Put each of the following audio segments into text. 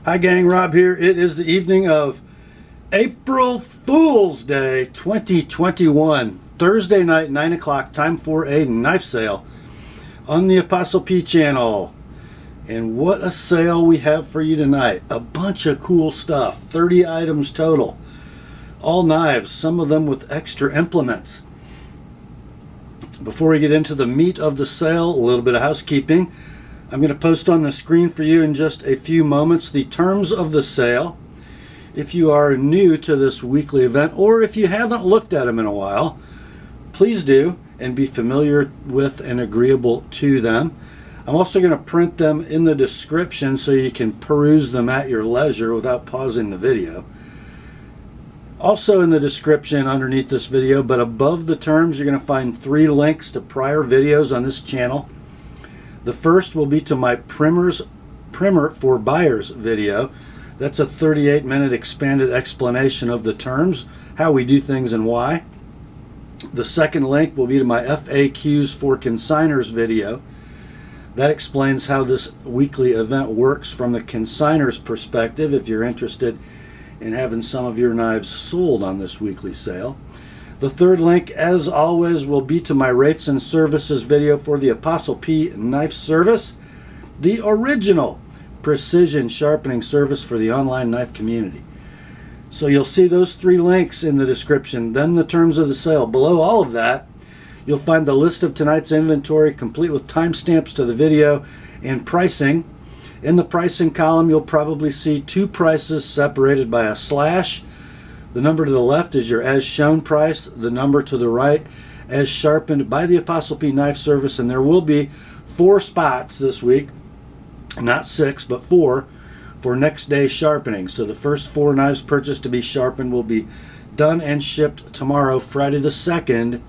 Hi gang, Rob here. It is the evening of April Fool's Day 2021, Thursday night, 9 o'clock, time for a knife sale on the Apostle P channel. And what a sale we have for you tonight. A bunch of cool stuff, 30 items total. All knives, some of them with extra implements. Before we get into the meat of the sale, a little bit of housekeeping. I'm going to post on the screen for you in just a few moments the terms of the sale. If you are new to this weekly event, or if you haven't looked at them in a while, please do and be familiar with and agreeable to them. I'm also going to print them in the description so you can peruse them at your leisure without pausing the video. Also in the description underneath this video, but above the terms, you're going to find 3 links to prior videos on this channel. The first will be to my Primer for Buyers video. That's a 38-minute expanded explanation of the terms, how we do things and why. The second link will be to my FAQs for Consignors video. That explains how this weekly event works from the consignors perspective if you're interested in having some of your knives sold on this weekly sale. The third link, as always, will be to my rates and services video for the Apostle P Knife Service, the original precision sharpening service for the online knife community. So you'll see those 3 links in the description, then the terms of the sale. Below all of that, you'll find the list of tonight's inventory, complete with timestamps to the video and pricing. In the pricing column, you'll probably see 2 prices separated by a slash. The number to the left is your as shown price, the number to the right as sharpened by the Apostle P Knife Service, and there will be 4 spots this week, not 6 but 4, for next day sharpening. So the first 4 knives purchased to be sharpened will be done and shipped tomorrow, Friday the 2nd,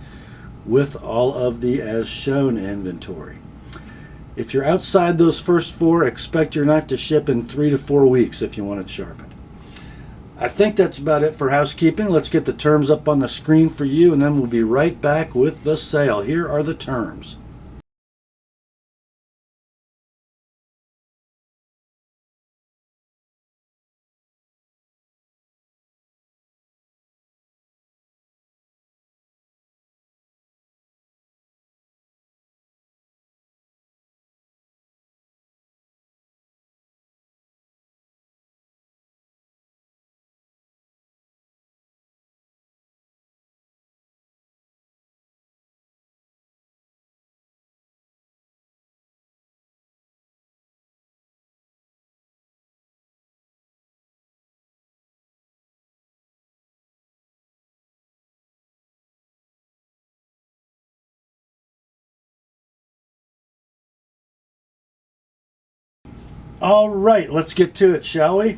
with all of the as shown inventory. If you're outside those first 4, expect your knife to ship in 3 to 4 weeks if you want it sharpened. I think that's about it for housekeeping. Let's get the terms up on the screen for you, and then we'll be right back with the sale. Here are the terms. All right, let's get to it, shall we?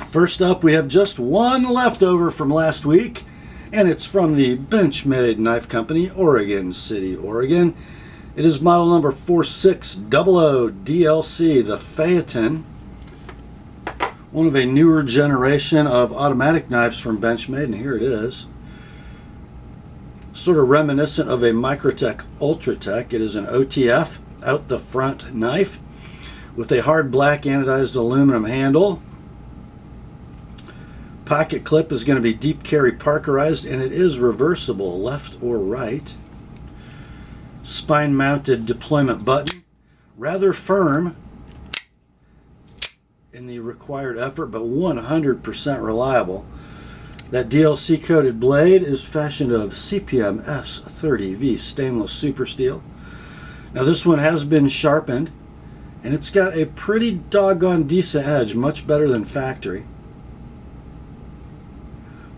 First up, we have just one leftover from last week, and it's from the Benchmade Knife Company, Oregon City, Oregon. It is model number 4600 DLC, the Phaeton, one of a newer generation of automatic knives from Benchmade, and here it is. Sort of reminiscent of a Microtech Ultratech. It is an OTF, out the front knife, with a hard black anodized aluminum handle. Pocket clip is going to be deep carry parkerized, and it is reversible left or right. Spine mounted deployment button, rather firm in the required effort, but 100% reliable. That DLC coated blade is fashioned of CPM S30V stainless super steel. Now this one has been sharpened, and it's got a pretty doggone decent edge, much better than factory.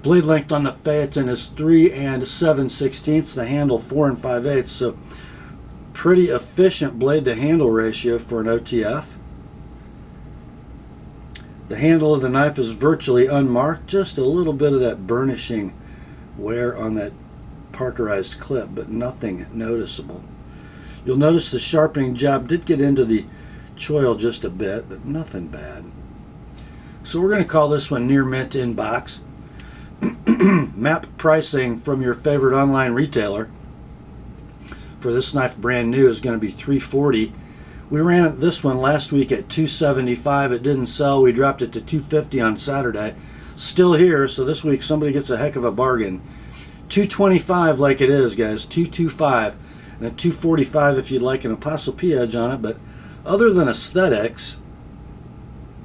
Blade length on the Phaeton is 3 7/16, the handle 4 5/8, so pretty efficient blade to handle ratio for an OTF. The handle of the knife is virtually unmarked, just a little bit of that burnishing wear on that parkerized clip, but nothing noticeable. You'll notice the sharpening job did get into the choil just a bit, but nothing bad. So we're going to call this one near mint in box. Map pricing from your favorite online retailer for this knife brand new is going to be $340 We ran this one last week at $275. It didn't sell. We dropped it to $250 on Saturday. Still here, so this week somebody gets a heck of a bargain. $225 like it is, guys. $225. And at $245 if you'd like an Apostle P edge on it. But other than aesthetics,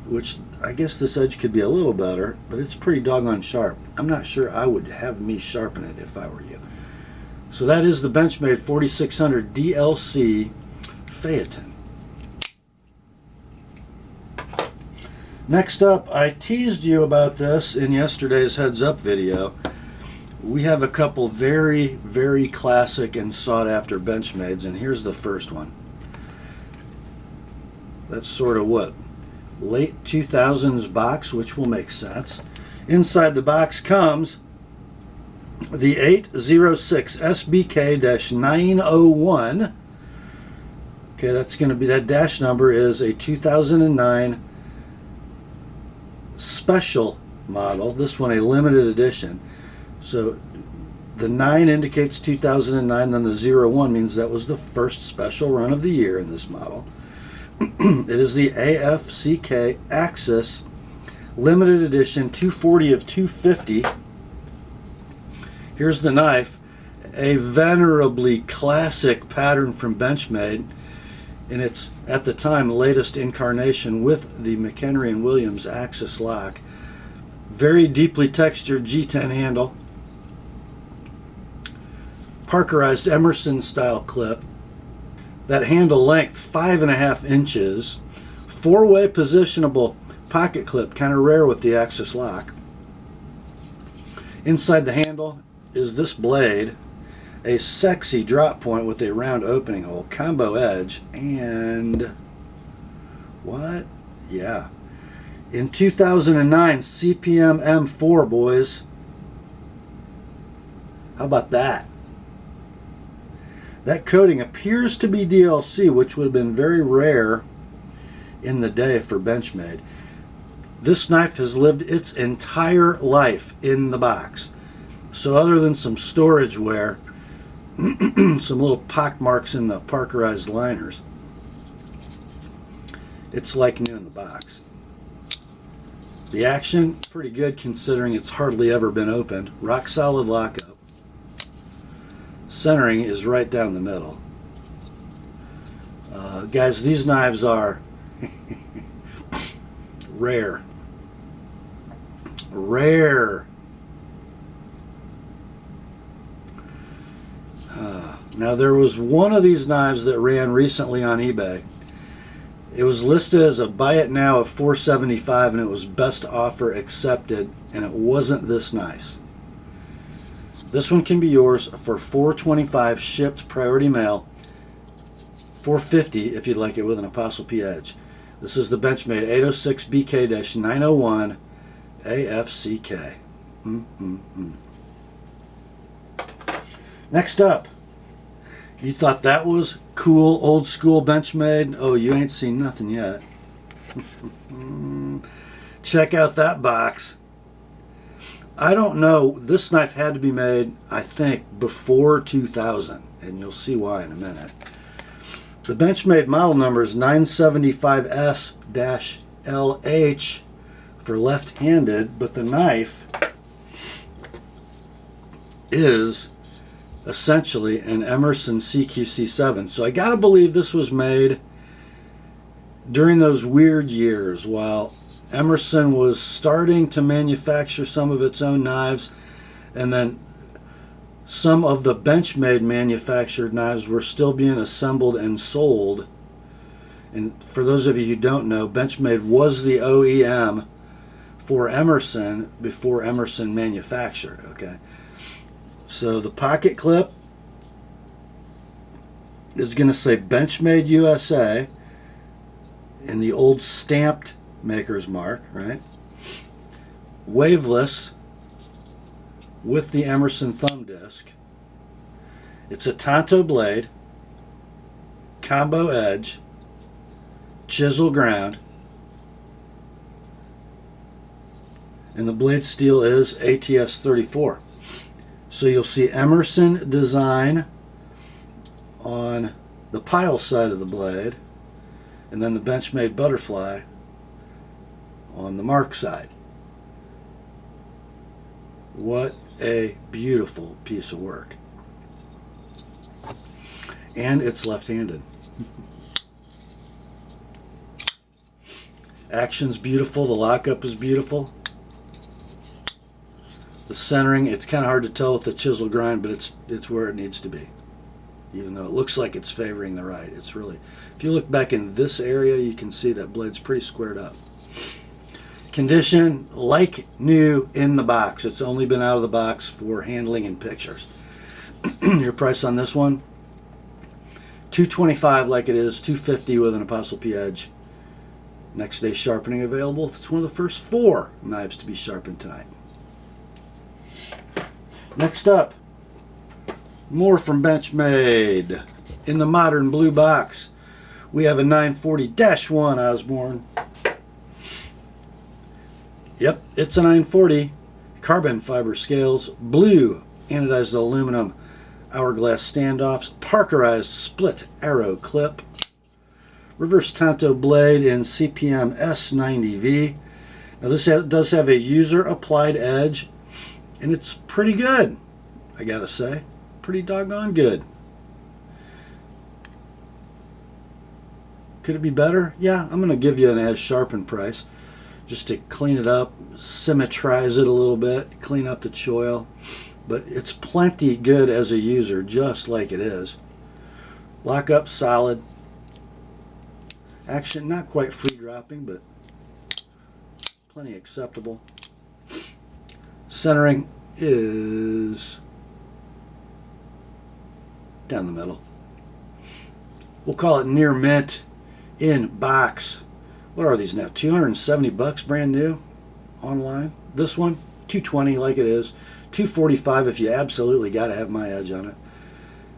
which I guess this edge could be a little better, but it's pretty doggone sharp. I'm not sure I would have me sharpen it if I were you. So that is the Benchmade 4600 DLC Phaeton. Next up, I teased you about this in yesterday's heads up video. We have a couple very, very classic and sought after Benchmades, and here's the first one. That's sort of what? Late 2000s box, which will make sense. Inside the box comes the 806 SBK-901. Okay, that's going to be, that dash number is a 2009 special model. This one a limited edition. So the 9 indicates 2009, then the 01 means that was the first special run of the year in this model. It is the AFCK Axis limited edition 240 of 250. Here's the knife, a venerably classic pattern from Benchmade in its, at the time, latest incarnation with the McHenry & Williams Axis lock. Very deeply textured G10 handle. Parkerized Emerson style clip. That handle length 5.5 inches. 4-way positionable pocket clip, kind of rare with the Axis lock. Inside the handle is this blade, a sexy drop point with a round opening hole, combo edge, and what? Yeah. In 2009, CPM M4, boys. How about that? That coating appears to be DLC, which would have been very rare in the day for Benchmade. This knife has lived its entire life in the box. So other than some storage wear, some little pock marks in the parkerized liners, it's like new in the box. The action, pretty good considering it's hardly ever been opened. Rock solid lockup. Centering is right down the middle. Guys, these knives are rare. Rare. Now there was one of these knives that ran recently on eBay. It was listed as a buy it now of $475 and it was best offer accepted, and it wasn't this nice. This one can be yours for $425 shipped priority mail, $450 if you'd like it with an Apostle P edge. This is the Benchmade 806 BK-901 AFCK. Next up, you thought that was cool, old school Benchmade? Oh, you ain't seen nothing yet. Check out that box. I don't know, this knife had to be made, I think, before 2000, and you'll see why in a minute. The Benchmade model number is 975S-LH for left-handed, but the knife is essentially an Emerson CQC7. So I gotta believe this was made during those weird years while Emerson was starting to manufacture some of its own knives, and then some of the Benchmade manufactured knives were still being assembled and sold. And for those of you who don't know, Benchmade was the OEM for Emerson before Emerson manufactured, okay? So the pocket clip is going to say Benchmade USA in the old stamped maker's mark, right? Waveless with the Emerson thumb disc. It's a Tanto blade, combo edge, chisel ground, and the blade steel is ATS 34. So you'll see Emerson design on the pile side of the blade, and then the Benchmade butterfly on the mark side. What a beautiful piece of work. And it's left-handed. Action's beautiful, the lockup is beautiful. The centering, it's kind of hard to tell with the chisel grind, but it's where it needs to be. Even though it looks like it's favoring the right, it's really, if you look back in this area, you can see that blade's pretty squared up. Condition, like new in the box. It's only been out of the box for handling and pictures. Your price on this one, $225 like it is, $250 with an Apostle P edge. Next day sharpening available if it's one of the first 4 knives to be sharpened tonight. Next up, more from Benchmade. In the modern blue box, we have a 940-1 Osborne. Yep, it's a 940. Carbon fiber scales, blue anodized aluminum hourglass standoffs, parkerized split arrow clip, reverse tanto blade in CPM S90V. Now this does have a user applied edge, and it's pretty good, I gotta say. Pretty doggone good. Could it be better? Yeah, I'm gonna give you an as sharpened price just to clean it up, symmetrize it a little bit, clean up the choil. But it's plenty good as a user, just like it is. Lockup solid. Action not quite free dropping, but plenty acceptable. Centering is down the middle. We'll call it near mint in box. What are these now? $270 brand new online. This one, $220 like it is. $245 if you absolutely got to have my edge on it.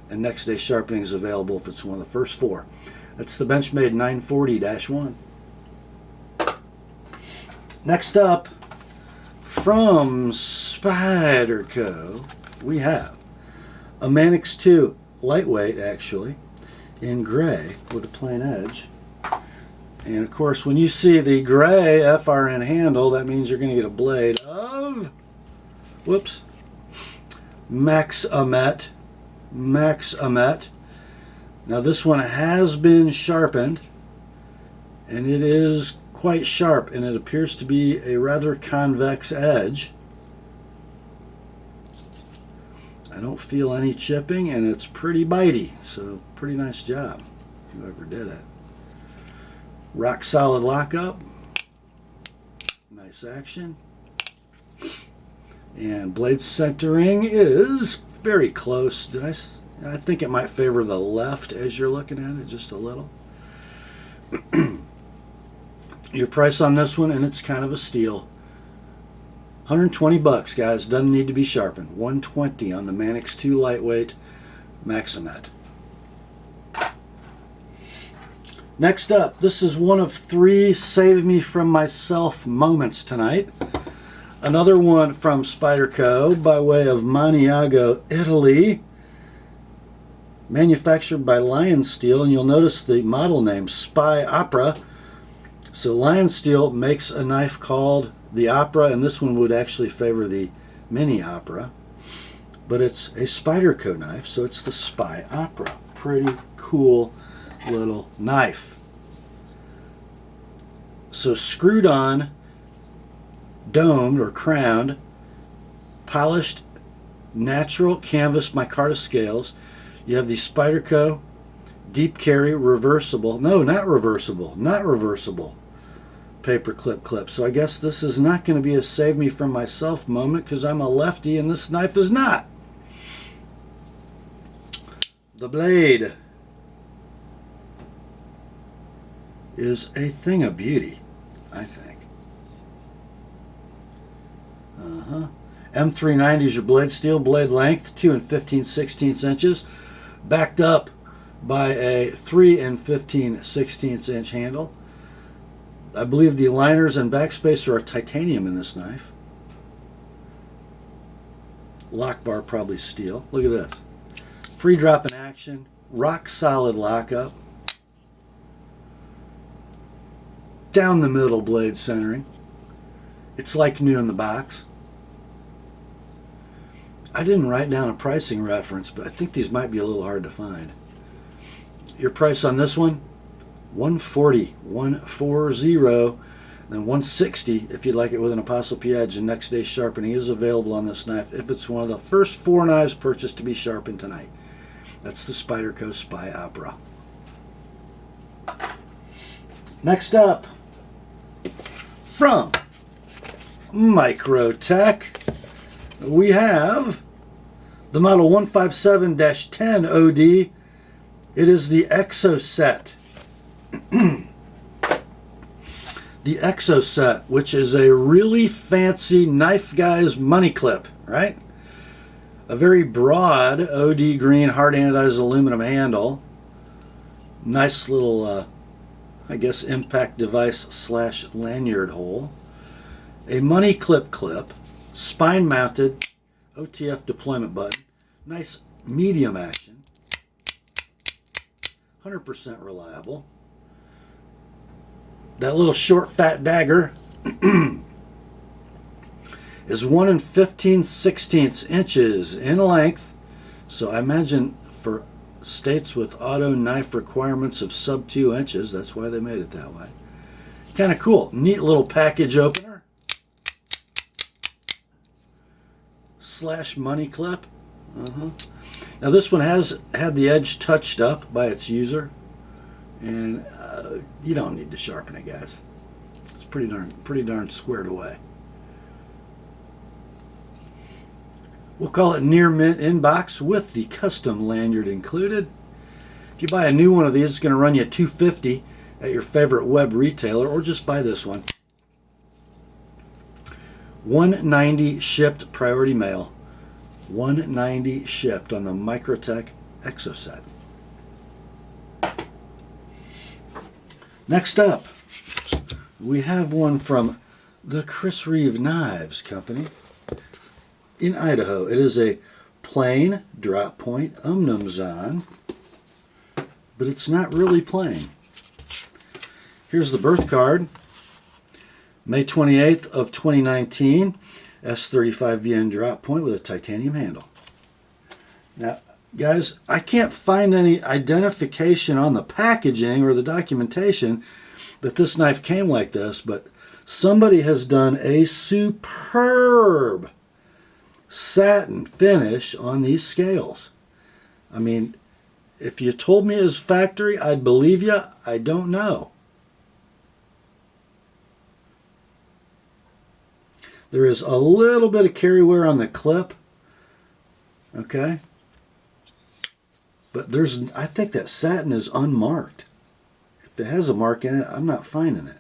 And next day sharpening is available if it's one of the first 4. That's the Benchmade 940-1. Next up, from Spyderco, we have a Manix 2, lightweight actually, in gray with a plain edge. And of course, when you see the gray FRN handle, that means you're going to get a blade of, whoops, Maxamet. Now this one has been sharpened, and it is quite sharp, and it appears to be a rather convex edge. I don't feel any chipping, and it's pretty bitey, so pretty nice job, whoever did it. Rock solid lockup, nice action, and blade centering is very close. I think it might favor the left as you're looking at it just a little. Your price on this one, and it's kind of a steal, $120 guys. Doesn't need to be sharpened. $120 on the Manix 2 lightweight Maxamet. Next up, this is one of 3 save me from myself moments tonight. Another one from Spyderco by way of Maniago, Italy. Manufactured by Lion Steel, and you'll notice the model name, SpyOpera. So Lion Steel makes a knife called the Opera, and this one would actually favor the Mini Opera. But it's a Spyderco knife, so it's the SpyOpera. Pretty cool little knife. So screwed on, domed or crowned, polished natural canvas micarta scales. You have the Spyderco deep carry reversible, no, not reversible paper clip. So I guess this is not going to be a save me from myself moment because I'm a lefty and this knife is not. The blade is a thing of beauty, I think. M390 is your blade steel, blade length 2 15/16 inches, backed up by a 3 15/16 inch handle. I believe the liners and backspacer are titanium in this knife. Lock bar probably steel. Look at this. Free drop in action, rock solid lockup. down the middle blade centering. It's like new in the box. I didn't write down a pricing reference, but I think these might be a little hard to find. Your price on this one, $140, $140, then $160 if you'd like it with an ApostleP edge, and next day sharpening is available on this knife if it's one of the first 4 knives purchased to be sharpened tonight. That's the Spyderco SpyOpera. Next up, from Microtech, we have the model 157-10 OD. It is the Exocet. The Exocet, which is a really fancy knife guy's money clip, right? A very broad OD green hard anodized aluminum handle. Nice little, I guess, impact device / lanyard hole. A money clip, spine mounted OTF deployment button. Nice medium action. 100% reliable. That little short fat dagger is 1 15/16 inches in length. So I imagine for states with auto knife requirements of sub 2 inches, that's why they made it that way. Kind of cool. Neat little package opener. / money clip. Now this one has had the edge touched up by its user, and you don't need to sharpen it, guys. It's pretty darn squared away. We'll call it near mint in box with the custom lanyard included. If you buy a new one of these, it's going to run you $250 at your favorite web retailer, or just buy this one. $190 shipped priority mail. $190 shipped on the Microtech Exocet. Next up, we have one from the Reeve Knives Company in Idaho. It is a plain drop point Umnumzaan, but it's not really plain. Here's the birth card. May 28th of 2019, S35 VN drop point with a titanium handle. Now, guys, I can't find any identification on the packaging or the documentation that this knife came like this, but somebody has done a superb satin finish on these scales. I mean, if you told me it was factory, I'd believe you. I don't know. There is a little bit of carry wear on the clip, okay? But I think that satin is unmarked. If it has a mark in it, I'm not finding it.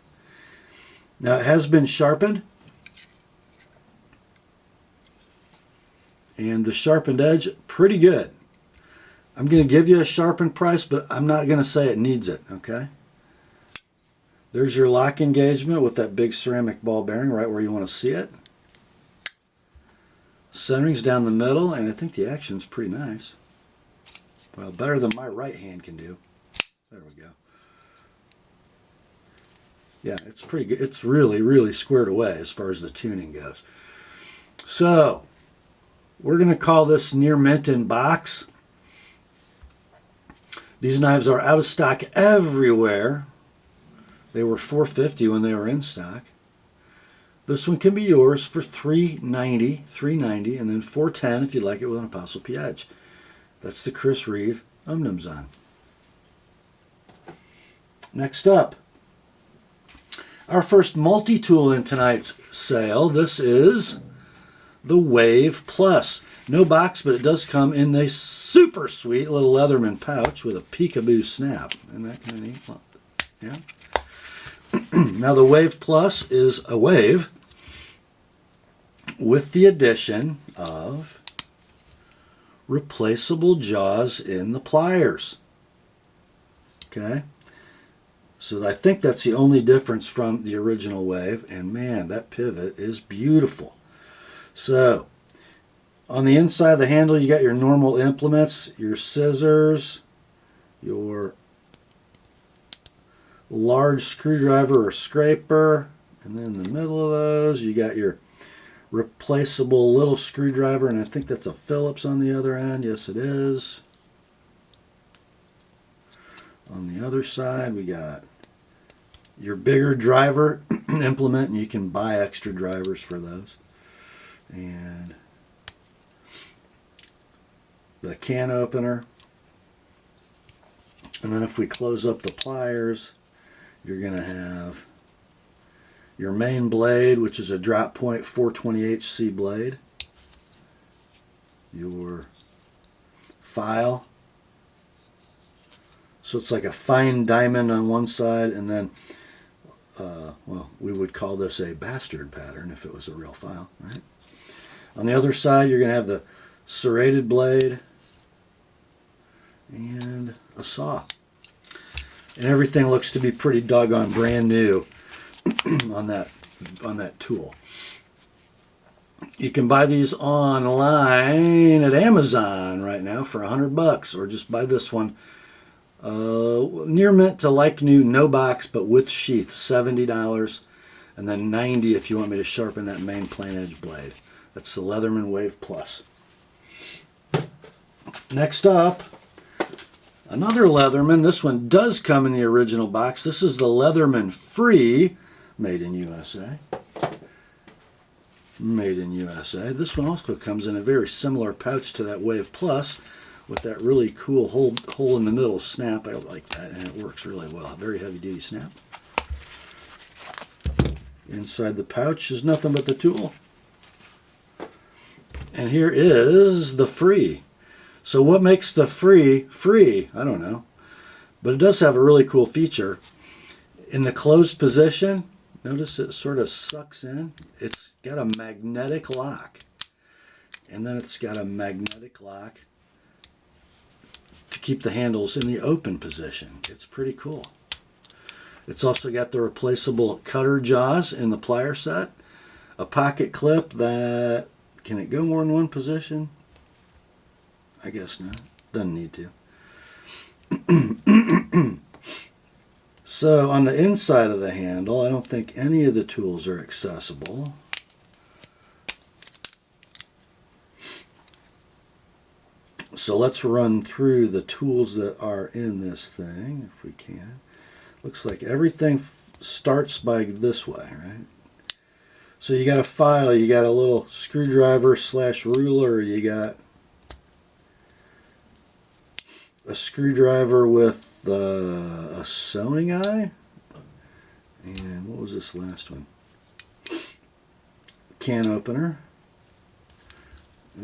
Now it has been sharpened, and the sharpened edge, pretty good. I'm going to give you a sharpened price, but I'm not going to say it needs it, okay? There's your lock engagement with that big ceramic ball bearing right where you want to see it. Centering's down the middle, and I think the action's pretty nice. Well, better than my right hand can do. There we go. Yeah, it's pretty good. It's really, really squared away as far as the tuning goes. So, we're going to call this near mint in box. These knives are out of stock everywhere. They were $450 when they were in stock. This one can be yours for $390, and then $410 if you'd like it with an ApostleP edge. That's the Reeve Umnumzaan. Next up, our first multi-tool in tonight's sale. This is the Wave Plus. No box, but it does come in a super sweet little Leatherman pouch with a peekaboo snap. Isn't that kind of neat? Yeah. Now the Wave Plus is a wave with the addition of replaceable jaws in the pliers. Okay, so I think that's the only difference from the original wave, and man, that pivot is beautiful. So on the inside of the handle, you got your normal implements, your scissors, your large screwdriver or scraper. And then in the middle of those, you got your replaceable little screwdriver, and I think that's a Phillips on the other end. Yes, it is. On the other side, we got your bigger driver implement, and you can buy extra drivers for those. And the can opener. And then if we close up the pliers, you're going to have your main blade, which is a drop point 420HC blade. Your file. So it's like a fine diamond on one side, and then, well, we would call this a bastard pattern if it was a real file, right? On the other side, you're going to have the serrated blade and a saw. And everything looks to be pretty doggone brand new on that tool. You can buy these online at Amazon right now for $100, or just buy this one. Near mint to like new, no box, but with sheath, $70, and then $90 if you want me to sharpen that main plain edge blade. That's the Leatherman Wave Plus. Next up, another Leatherman. This one does come in the original box. This is the Leatherman Free, made in USA. Made in USA. This one also comes in a very similar pouch to that Wave Plus, with that really cool hole in the middle snap. I like that, and it works really well. Very heavy duty snap. Inside the pouch is nothing but the tool. And here is the Free. So what makes the Free free? I don't know. But it does have a really cool feature. In the closed position, notice it sort of sucks in. It's got a magnetic lock. And then it's got a magnetic lock to keep the handles in the open position. It's pretty cool. It's also got the replaceable cutter jaws in the plier set. A pocket clip that, can it go more than one position? I guess not. Doesn't need to. So on the inside of the handle, I don't think any of the tools are accessible. So let's run through the tools that are in this thing, if we can. Looks like everything starts by this way, right? So you got a file, you got a little screwdriver / ruler, you got a screwdriver with a sewing eye, and what was this last one? Can opener.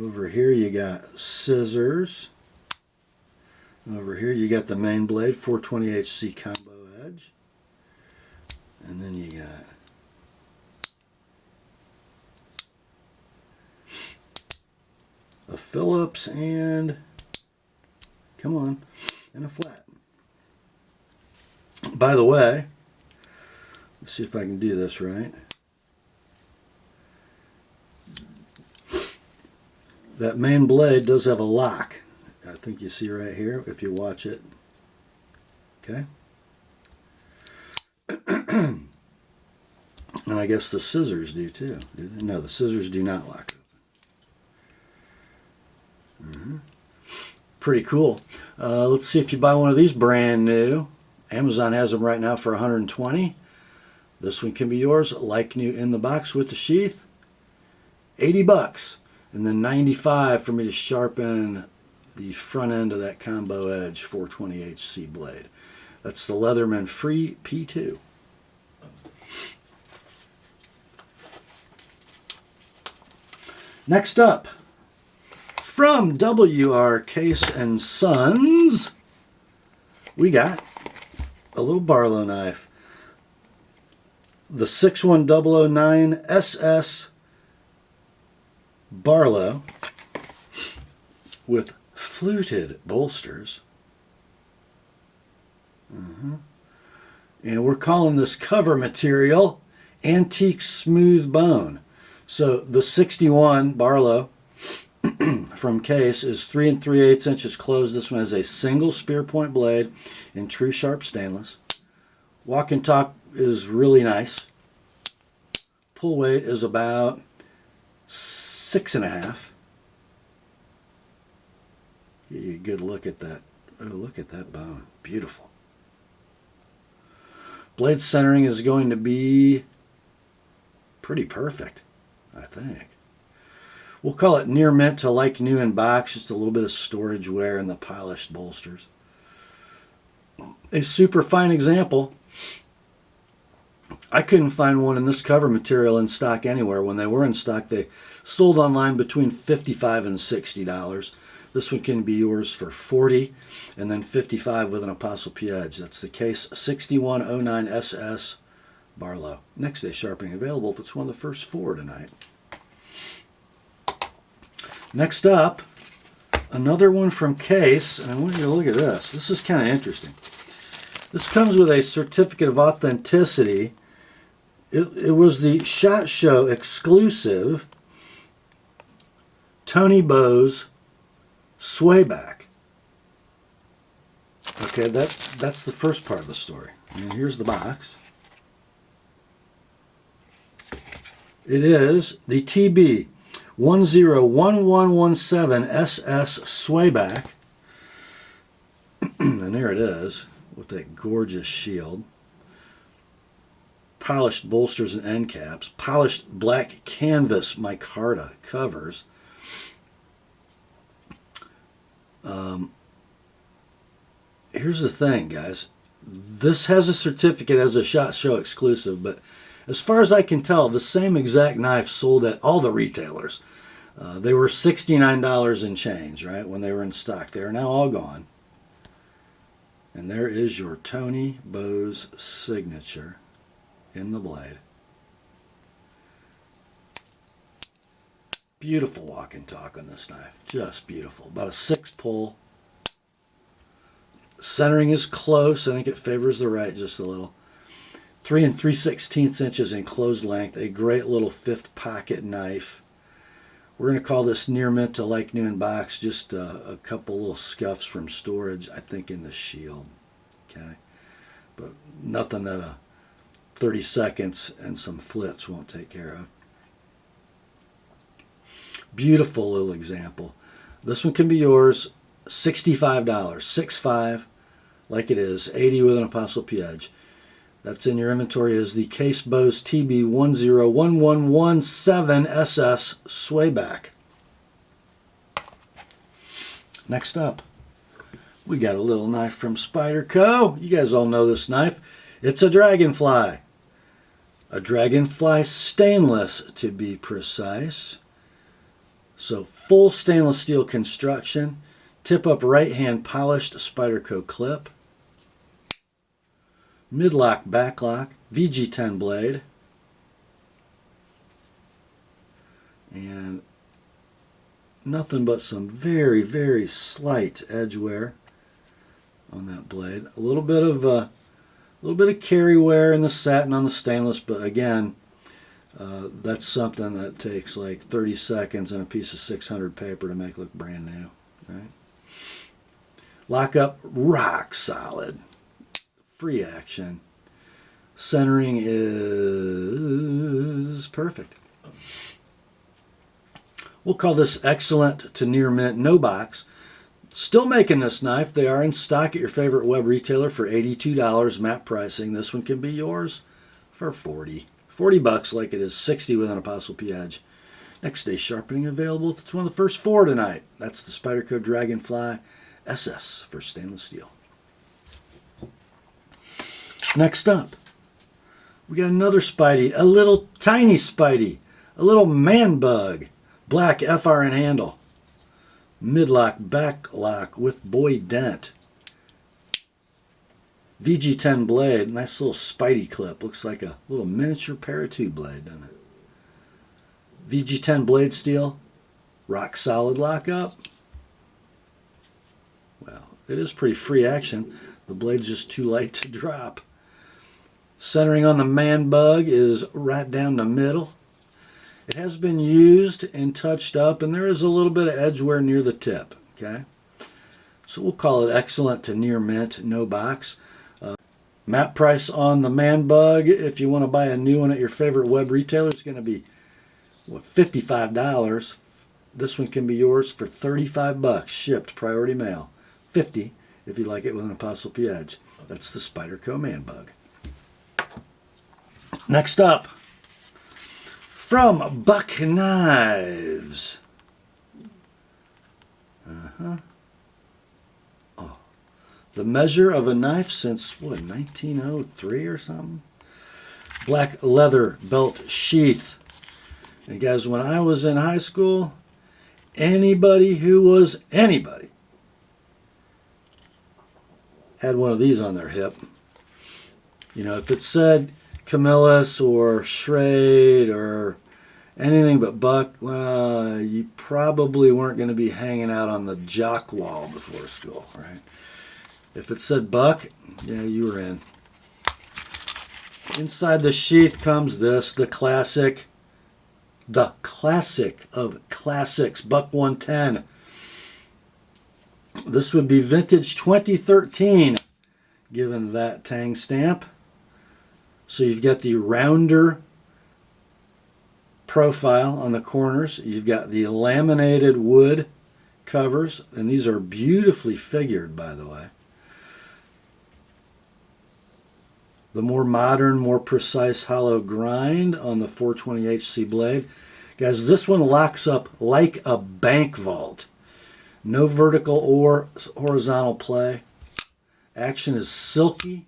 Over here you got scissors. Over here you got the main blade, 420HC combo edge. And then you got a Phillips and, come on, and a flat. By the way, let's see if I can do this right. That main blade does have a lock. I think you see right here if you watch it. Okay. And I guess the scissors do too. Do they? No, the scissors do not lock open. Pretty cool. Let's see if you buy one of these brand new. Amazon has them right now for $120. This one can be yours, like new in the box with the sheath. $80. And then $95 for me to sharpen the front end of that combo edge 420HC blade. That's the Leatherman Free P2. Next up, from WR Case and Sons, we got a little Barlow knife. The 61009 SS Barlow with fluted bolsters. And we're calling this cover material antique smooth bone. So the 61 Barlow from Case is 3 3/8 inches closed. This one has a single spear point blade in true sharp stainless. Walk and talk is really nice. Pull weight is about 6.5. Get you a good look at that. Oh, look at that bone. Beautiful. Blade centering is going to be pretty perfect, I think. We'll call it near mint to like new in box. Just a little bit of storage wear in the polished bolsters. A super fine example. I couldn't find one in this cover material in stock anywhere. When they were in stock, they sold online between $55 and $60. This one can be yours for $40, and then $55 with an ApostleP edge. That's the case 6109 SS Barlow. Next day sharpening available if it's one of the first 4 tonight. Next up, another one from Case, and I want you to look at this. This is kind of interesting. This comes with a certificate of authenticity. It was the SHOT Show exclusive Tony Bose Swayback. Okay, that's the first part of the story. And here's the box. It is the TB 101117 SS Swayback. And there it is with that gorgeous shield. Polished bolsters and end caps. Polished black canvas micarta covers. Here's the thing, guys. This has a certificate as a SHOT Show exclusive, but as far as I can tell, the same exact knife sold at all the retailers. They were $69 and change, right, when they were in stock. They are now all gone. And there is your Tony Bose signature in the blade. Beautiful walk and talk on this knife. Just beautiful. About a 6 pull. Centering is close. I think it favors the right just a little. 3 3/16 inches in closed length. A great little 5th pocket knife. We're going to call this near mint to like new in box. Just a couple little scuffs from storage, I think, in the shield. Okay, but nothing that a 30 seconds and some flits won't take care of. Beautiful little example. This one can be yours. $65, $65, like it is, 80 with an ApostleP edge. That's in your inventory as the Case Bose TB 101117 SS Swayback. Next up, we got a little knife from Spyderco. You guys all know this knife. It's a Dragonfly. A Dragonfly stainless, to be precise. So full stainless steel construction. Tip up right hand polished Spyderco clip. Midlock backlock. VG10 blade. And nothing but some very, very slight edge wear on that blade. A little bit of carry wear in the satin on the stainless, but again, that's something that takes like 30 seconds and a piece of 600 paper to make look brand new, right? Lockup, rock solid. Free action. Centering is perfect. We'll call this excellent to near mint, no box. Still making this knife. They are in stock at your favorite web retailer for $82 MAP pricing. This one can be yours for $40. $40 like it is, 60 with an ApostleP edge. Next day sharpening available if it's one of the first 4 tonight. That's the Spyderco Dragonfly SS for stainless steel. Next up, we got another Spidey, a little tiny Spidey, a little Manbug, black FRN handle, midlock backlock with boy dent, VG10 blade, nice little Spidey clip, looks like a little miniature Para-2 blade, doesn't it? VG10 blade steel, rock solid lockup. Well, it is pretty free action. The blade's just too light to drop. Centering on the Manbug is right down the middle. It has been used and touched up, and there is a little bit of edge wear near the tip. Okay, so we'll call it excellent to near mint, no box. Map price on the Manbug, if you want to buy a new one at your favorite web retailer, is going to be, what, $55. This one can be yours for $35, shipped priority mail. $50 if you like it with an ApostleP edge. That's the Spyderco Manbug. Next up, from Buck Knives. Oh, the measure of a knife since, what, 1903 or something? Black leather belt sheath. And guys, when I was in high school, anybody who was anybody had one of these on their hip. You know, if it said Camillus or Schrade or anything but Buck, well, you probably weren't going to be hanging out on the jock wall before school, right? If it said Buck, yeah, you were in. Inside the sheath comes this, the classic of classics, Buck 110. This would be vintage 2013, given that tang stamp. So you've got the rounder profile on the corners. You've got the laminated wood covers, and these are beautifully figured, by the way. The more modern, more precise hollow grind on the 420HC blade. Guys, this one locks up like a bank vault. No vertical or horizontal play. Action is silky.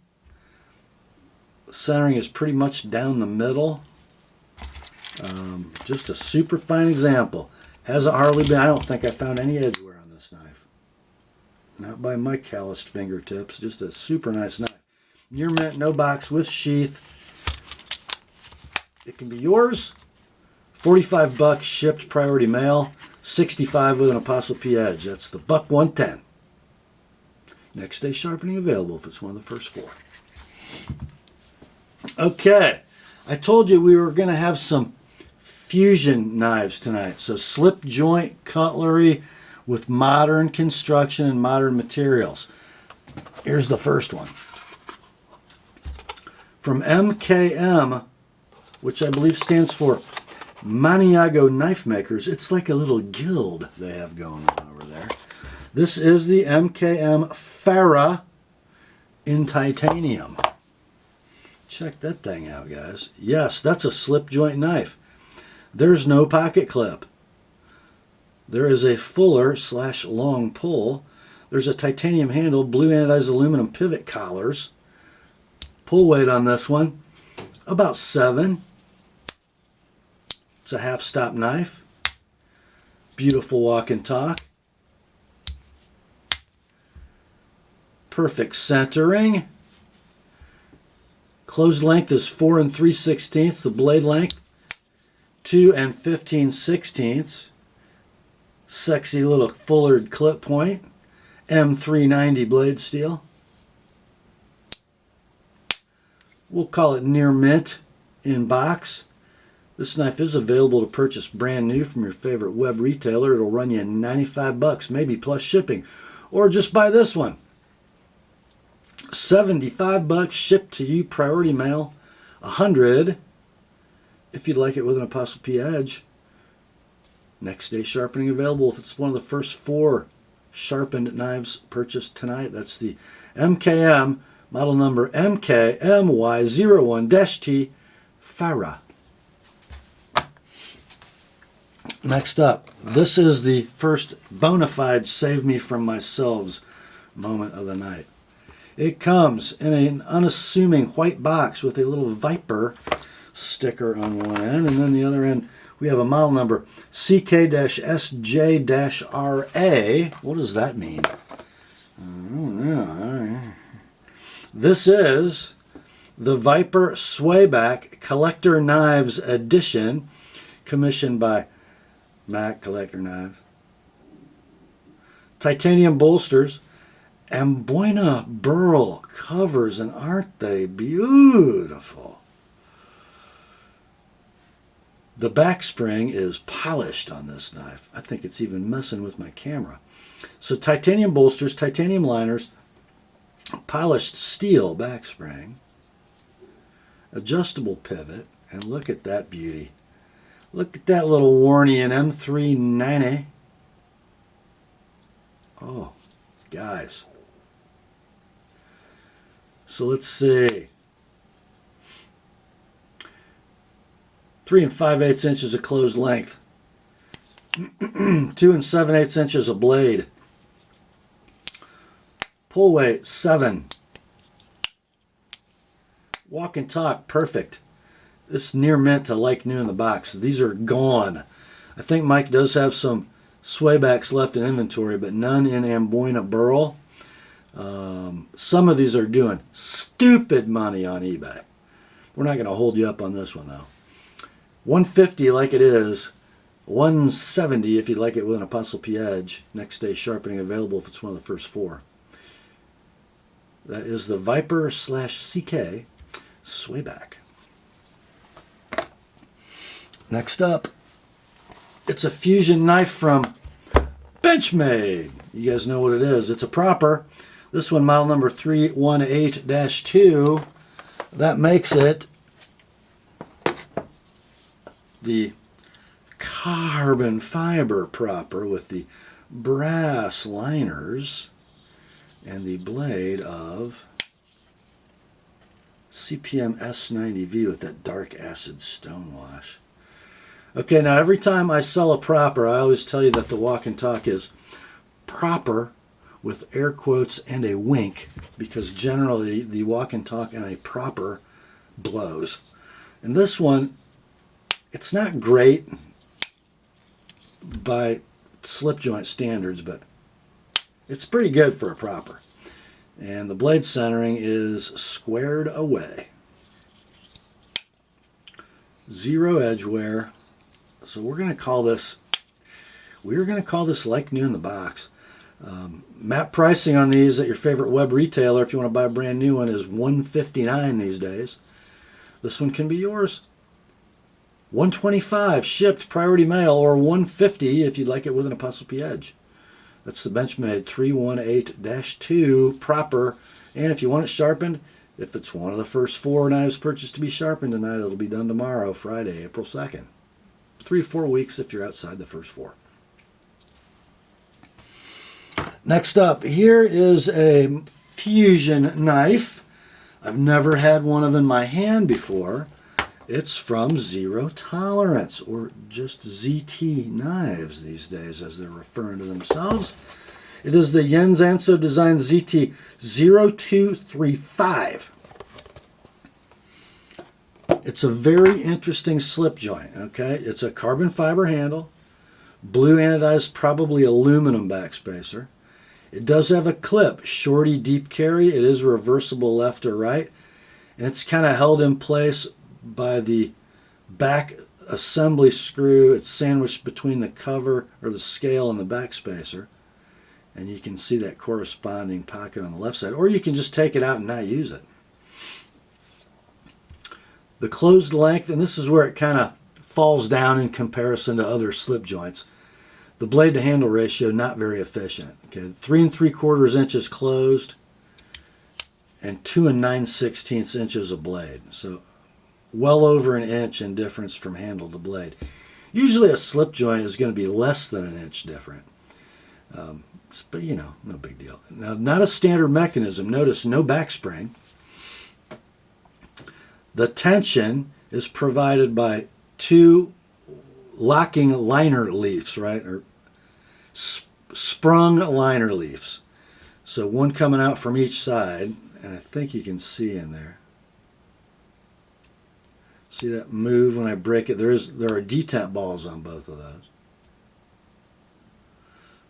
Centering is pretty much down the middle. Just a super fine example. Has a hardly been, I don't think I found any edge wear on this knife. Not by my calloused fingertips. Just a super nice knife. Near mint, no box, with sheath. It can be yours. $45 shipped priority mail. $65 with an ApostleP edge. That's the Buck 110. Next day sharpening available if it's one of the first four. Okay, I told you we were going to have some fusion knives tonight. So slip joint cutlery with modern construction and modern materials. Here's the first one. From MKM, which I believe stands for Maniago Knife Makers. It's like a little guild they have going on over there. This is the MKM Fara in titanium. Check that thing out, guys. Yes, that's a slip joint knife. There's no pocket clip. There is a fuller / long pull. There's a titanium handle, blue anodized aluminum pivot collars. Pull weight on this one, about 7. It's a half stop knife. Beautiful walk and talk. Perfect centering. Closed length is 4 3/16. The blade length 2 15/16. Sexy little fullered clip point. M390 blade steel. We'll call it near mint in box. This knife is available to purchase brand new from your favorite web retailer. It'll run you $95, maybe plus shipping. Or just buy this one. $75 shipped to you, priority mail. $100 if you'd like it with an ApostleP edge. Next day sharpening available if it's one of the first 4 sharpened knives purchased tonight. That's the MKM, model number MKMY01-T Fara. Next up, this is the first bona fide save me from myself's moment of the night. It comes in an unassuming white box with a little Viper sticker on one end, and then the other end we have a model number CK-SJ-RA. What does that mean? I don't know. This is the Viper Swayback Collector Knives Edition, commissioned by Mac Collector Knives. Titanium bolsters and Buena burl covers, and aren't they beautiful? The back spring is polished on this knife. I think it's even messing with my camera. So titanium bolsters, titanium liners, polished steel back spring, adjustable pivot, and look at that beauty. Look at that little warning in M390. Oh, guys. So let's see. 3 5/8 inches of closed length. 2 7/8 inches of blade. Pull weight 7. Walk and talk perfect. This near mint to like new in the box. These are gone. I think Mike does have some Swaybacks left in inventory, but none in Amboina burl. Some of these are doing stupid money on eBay. We're not going to hold you up on this one though. $150 like it is. $170 if you'd like it with an ApostleP edge. Next day sharpening available if it's one of the first 4. That is the Viper/CK Swayback. Next up, it's a fusion knife from Benchmade. You guys know what it is. It's a proper. This one, model number 318-2. That makes it the carbon fiber proper with the brass liners and the blade of CPM S90V with that dark acid stonewash. Okay, now every time I sell a proper, I always tell you that the walk and talk is proper with air quotes and a wink, because generally the walk and talk and a proper blows. And this one, it's not great by slip joint standards, but it's pretty good for a proper. And the blade centering is squared away. 0 edge wear. So we're going to call this like new in the box. Map pricing on these at your favorite web retailer, if you want to buy a brand new one, is $159 these days. This one can be yours. $125 shipped priority mail, or $150 if you'd like it with an ApostleP edge. That's the Benchmade 318-2 proper. And if you want it sharpened, if it's one of the first 4 knives purchased to be sharpened tonight, it'll be done tomorrow, Friday, April 2nd. 3 to 4 weeks if you're outside the first 4. Next up, here is a fusion knife. I've never had one of in my hand before. It's from Zero Tolerance, or just ZT Knives these days, as they're referring to themselves. It is the Jens Anso Design ZT 0235. It's a very interesting slip joint, okay? It's a carbon fiber handle, blue anodized, probably aluminum backspacer. It does have a clip, shorty deep carry. It is reversible left or right, and it's kind of held in place by the back assembly screw. It's sandwiched between the cover or the scale and the backspacer, and you can see that corresponding pocket on the left side, or you can just take it out and not use it. The closed length, and this is where it kind of falls down in comparison to other slip joints. The blade to handle ratio, not very efficient. Okay, 3 3/4 inches closed and 2 9/16 inches of blade. So well over an inch in difference from handle to blade. Usually a slip joint is going to be less than an inch different. But you know, no big deal. Now, not a standard mechanism. Notice no back spring. The tension is provided by 2 locking liner leaves, right? Or sprung liner leaves. So one coming out from each side, and I think you can see in there. See that move when I break it? There are detent balls on both of those.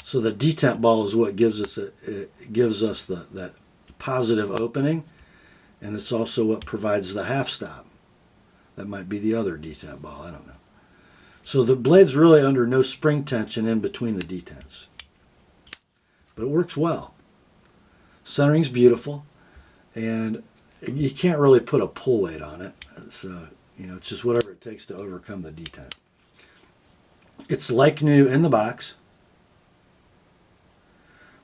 So the detent ball is what gives us that positive opening, and it's also what provides the half stop. That might be the other detent ball, I don't know. So the blade's really under no spring tension in between the detents. But it works well. Centering's beautiful, and you can't really put a pull weight on it. So, you know, it's just whatever it takes to overcome the detent. It's like new in the box.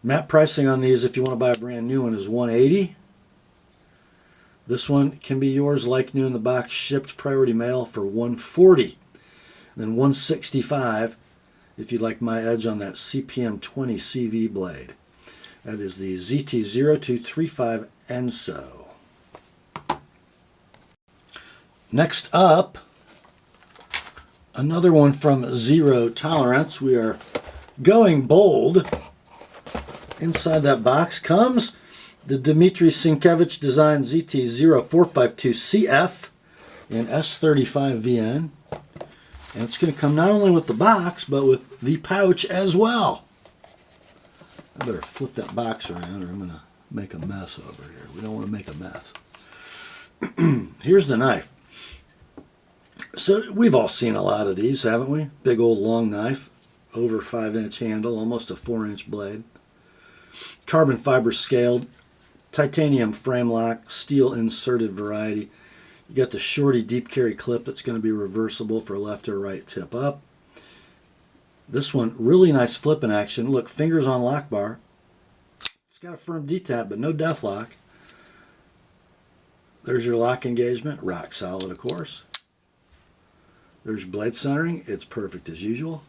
Map pricing on these, if you want to buy a brand new one, is $180. This one can be yours like new in the box, shipped priority mail for $140. Then $165 if you'd like my edge on that CPM 20 CV blade. That is the ZT0235 Anso. Next up, another one from Zero Tolerance. We are going bold. Inside that box comes the Dmitry Sienkiewicz design ZT0452CF in S35VN. And it's going to come not only with the box, but with the pouch as well. I better flip that box around or I'm going to make a mess over here. We don't want to make a mess. Here's the knife. So we've all seen a lot of these, haven't we? Big old long knife, over 5-inch handle, almost a 4-inch blade. Carbon fiber scaled, titanium frame lock, steel inserted variety. You got the shorty deep carry clip that's going to be reversible for left or right tip up. This one, really nice flipping action. Look, fingers on lock bar. It's got a firm D-tap, but no death lock. There's your lock engagement, rock solid, of course. There's blade centering. It's perfect as usual.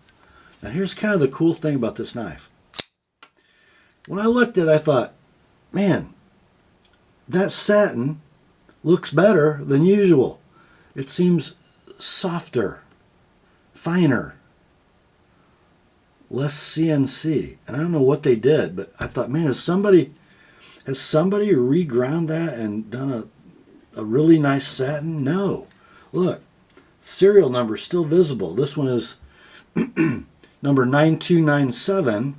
Now here's kind of the cool thing about this knife. When I looked at it, I thought, man, that satin looks better than usual. It seems softer, finer, less CNC. And I don't know what they did, but I thought, man, has somebody reground that and done a really nice satin? No. Look, serial number still visible. This one is number 9297.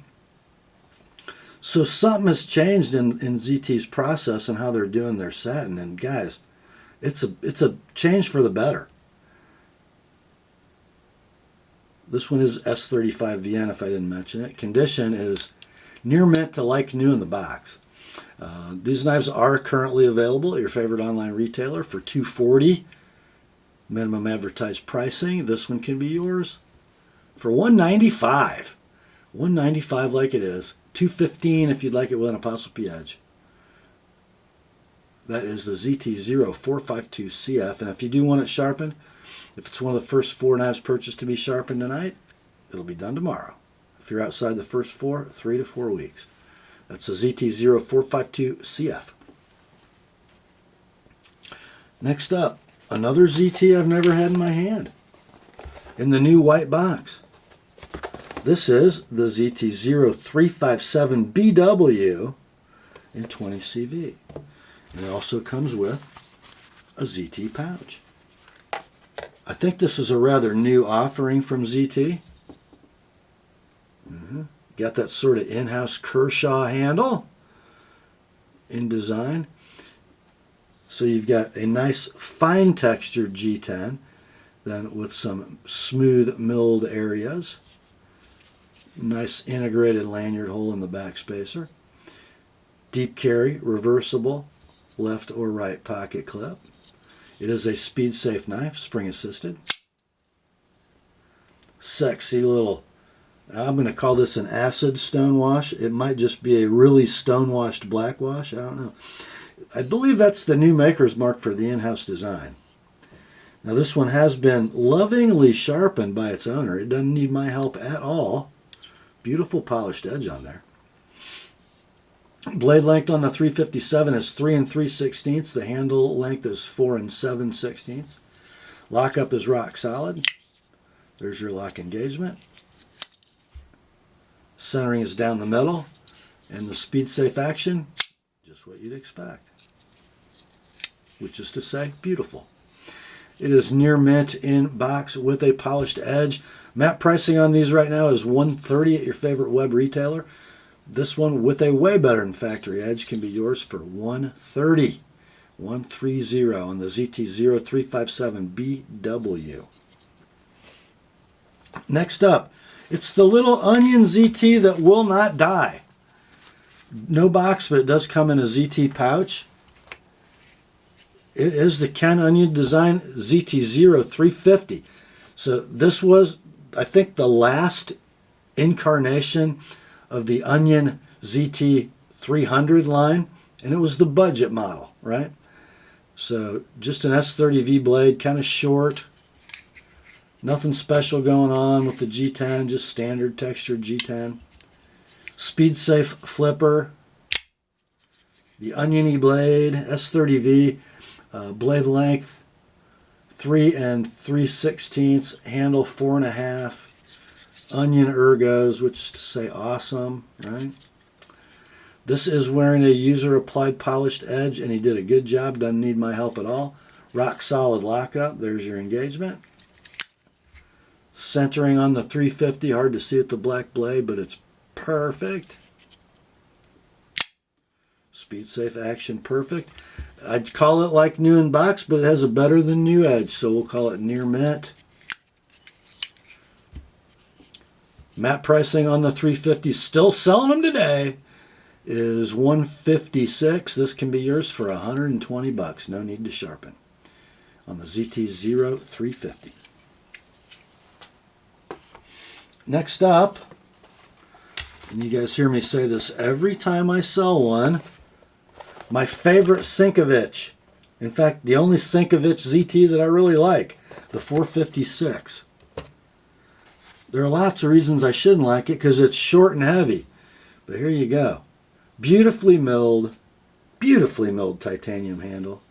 So something has changed in ZT's process and how they're doing their satin. And guys, it's a change for the better. This one is S35VN, if I didn't mention it. Condition is near mint to like new in the box. These knives are currently available at your favorite online retailer for $240. Minimum advertised pricing. This one can be yours for $195. $195 like it is. $215 if you'd like it with an ApostleP edge. That is the ZT0452CF. And if you do want it sharpened, if it's one of the first 4 knives purchased to be sharpened tonight, it'll be done tomorrow. If you're outside the first 4, 3 to 4 weeks. That's the ZT0452CF. Next up, another ZT I've never had in my hand. In the new white box. This is the ZT0357BW in 20 CV. And it also comes with a ZT pouch. I think this is a rather new offering from ZT. Got that sort of in-house Kershaw handle in design. So you've got a nice fine textured G10, then with some smooth milled areas. Nice integrated lanyard hole in the back spacer. Deep carry, reversible, left or right pocket clip. It is a speed safe knife, spring assisted. Sexy little, I'm going to call this an acid stone wash. It might just be a really stone washed black wash. I don't know. I believe that's the new maker's mark for the in-house design. Now this one has been lovingly sharpened by its owner. It doesn't need my help at all. Beautiful polished edge on there. Blade length on the 357 is 3 3/16. The handle length is 4 7/16. Lockup is rock solid. There's your lock engagement. Centering is down the middle. And the speed safe action, just what you'd expect. Which is to say, beautiful. It is near mint in box with a polished edge. Map pricing on these right now is $130 at your favorite web retailer. This one with a way better than factory edge can be yours for $130. $130 on the ZT0357BW. Next up, it's the little onion ZT that will not die. No box, but it does come in a ZT pouch. It is the Ken Onion Design ZT0350. So this was, I think, the last incarnation of the Onion ZT 300 line, and it was the budget model, right? So just an S30V blade, kind of short. Nothing special going on with the G10, just standard textured G10. Speed safe flipper. The oniony blade, S30V, blade length 3 3/16, handle 4.5. Onion ergos, which is to say awesome, right? This is wearing a user applied polished edge, and he did a good job. Doesn't need my help at all. Rock solid lockup. There's your engagement. Centering on the 350. Hard to see with the black blade, but it's perfect. Speed safe action, perfect. I'd call it like new in box, but it has a better than new edge, so we'll call it near mint. Matte pricing on the 350, still selling them today, is $156. This can be yours for $120. No need to sharpen on the ZT0 350. Next up, and you guys hear me say this every time I sell one, my favorite Sinkovich. In fact, the only Sinkovich ZT that I really like, the 456. There are lots of reasons I shouldn't like it because it's short and heavy. But here you go. Beautifully milled titanium handle.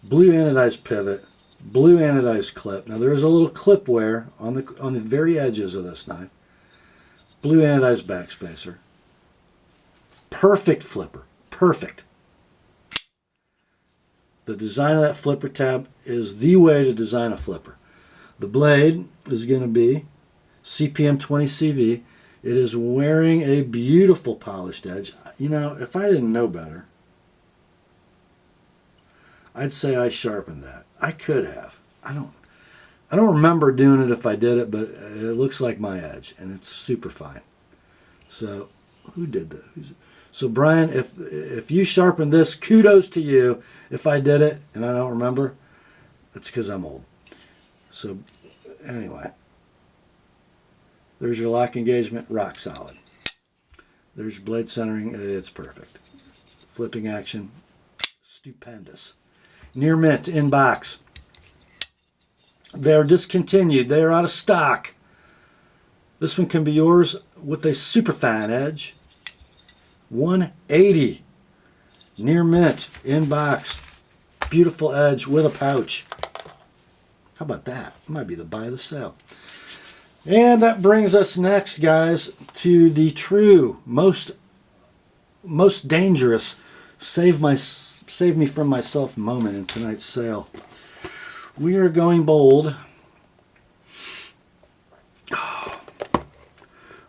Blue anodized pivot. Blue anodized clip. Now there's a little clip wear on the very edges of this knife. Blue anodized backspacer. Perfect flipper. Perfect. The design of that flipper tab is the way to design a flipper. The blade is going to be CPM 20CV. It is wearing a beautiful polished edge. You know, if I didn't know better, I'd say I sharpened that. I could have. I don't remember doing it if I did it, but it looks like my edge, and it's super fine. So, who did that? So, Brian, if you sharpened this, kudos to you. If I did it and I don't remember, it's because I'm old. So, anyway, there's your lock engagement, rock solid. There's your blade centering, it's perfect. Flipping action, stupendous. Near mint, in box. They're discontinued, they are out of stock. This one can be yours with a super fine edge. $180. Near mint, in box. Beautiful edge with a pouch. How about that? Might be the buy of the sale. And that brings us next, guys, to the true, most dangerous save me from myself moment in tonight's sale. We are going bold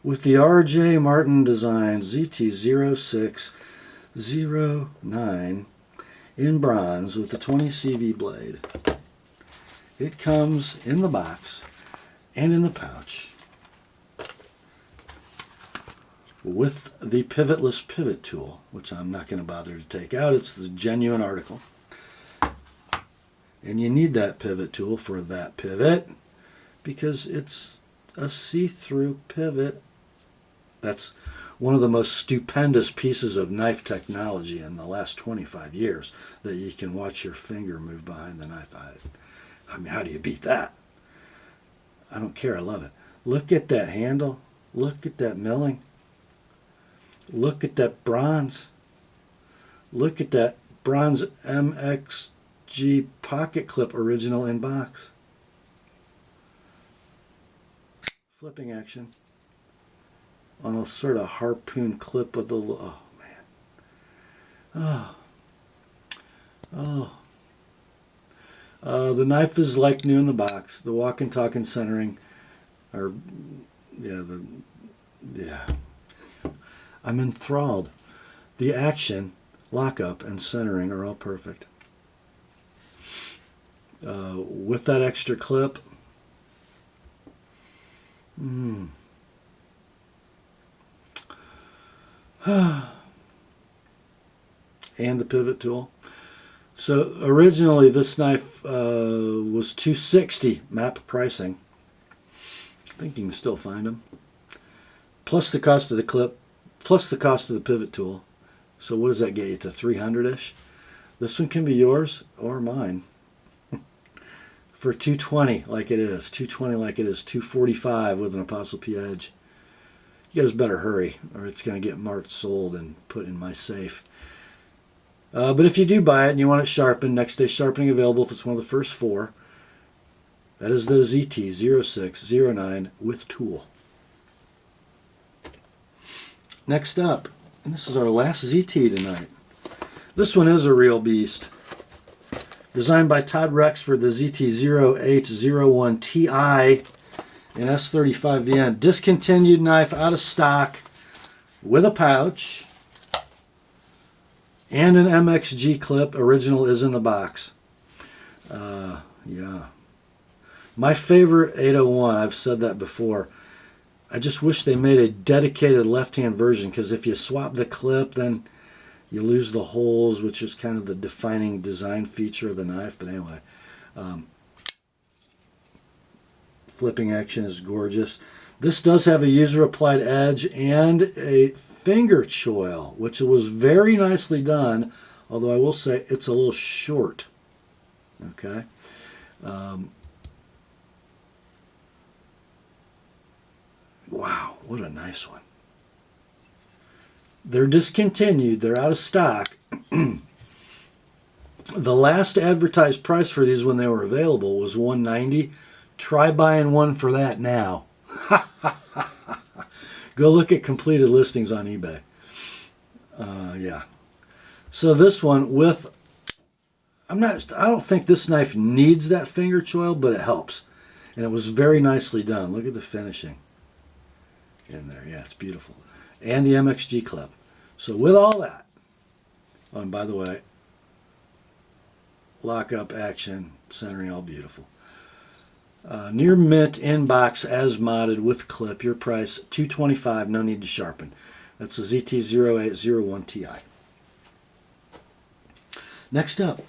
with the R.J. Martin design ZT0609 in bronze with the 20 CV blade. It comes in the box and in the pouch with the pivotless pivot tool, which I'm not going to bother to take out. It's the genuine article. And you need that pivot tool for that pivot because it's a see-through pivot. That's one of the most stupendous pieces of knife technology in the last 25 years, that you can watch your finger move behind the knife. I mean, how do you beat that? I don't care. I love it. Look at that handle. Look at that milling. Look at that bronze. Look at that bronze MXG pocket clip original in box. Flipping action on a sort of harpoon clip with the, oh man. The knife is like new in the box. The walk and talk and centering are, I'm enthralled. The action, lockup, and centering are all perfect. With that extra clip, and the pivot tool. So originally this knife was $260 MAP pricing. I think you can still find them. Plus the cost of the clip, plus the cost of the pivot tool. So what does that get you to 300-ish? This one can be yours or mine for $220 like it is. $220 like it is. $245 with an Apostle P Edge. You guys better hurry, or it's going to get marked sold and put in my safe. But if you do buy it and you want it sharpened, next day sharpening available if it's one of the first 4. That is the ZT0609 with tool. Next up, and this is our last ZT tonight. This one is a real beast. Designed by Todd Rexford, the ZT0801 Ti in S35VN. Discontinued knife, out of stock, with a pouch and an MXG clip. Original is in the box. Yeah. My favorite 801, I've said that before. I just wish they made a dedicated left-hand version, because if you swap the clip, then you lose the holes, which is kind of the defining design feature of the knife. But anyway, flipping action is gorgeous. This does have a user-applied edge and a finger choil, which was very nicely done, although I will say it's a little short. Okay. Wow, what a nice one. They're discontinued. They're out of stock. The last advertised price for these when they were available was $190. Try buying one for that now. Go look at completed listings on eBay. Yeah. So this one with, I don't think this knife needs that finger choil, but it helps. And it was very nicely done. Look at the finishing in there. Yeah, it's beautiful. And the MXG clip. So with all that, oh, and by the way, lock-up action, centering, all beautiful. Near mint inbox as modded with clip. Your price $225. No need to sharpen. That's the ZT0801 Ti. Next up,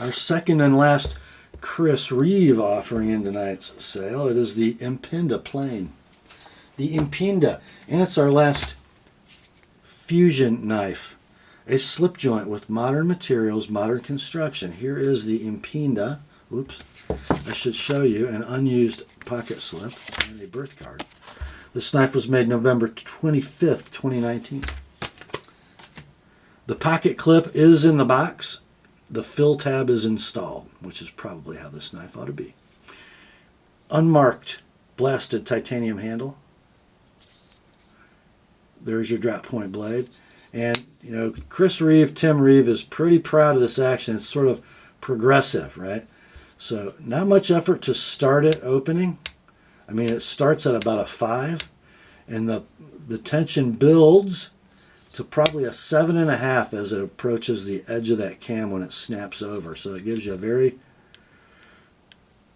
our second and last Chris Reeve offering in tonight's sale. It is the Impinda plane. The Impinda, and it's our last fusion knife. A slip joint with modern materials, modern construction. Here is the Impinda. Oops. I should show you an unused pocket slip and a birth card. This knife was made November 25th, 2019. The pocket clip is in the box. The fill tab is installed, which is probably how this knife ought to be. Unmarked blasted titanium handle. There's your drop point blade. And, you know, Chris Reeve, Tim Reeve is pretty proud of this action. It's sort of progressive, right? So not much effort to start it opening. I mean, it starts at about a 5, and the tension builds to probably a 7.5 as it approaches the edge of that cam when it snaps over. So it gives you a very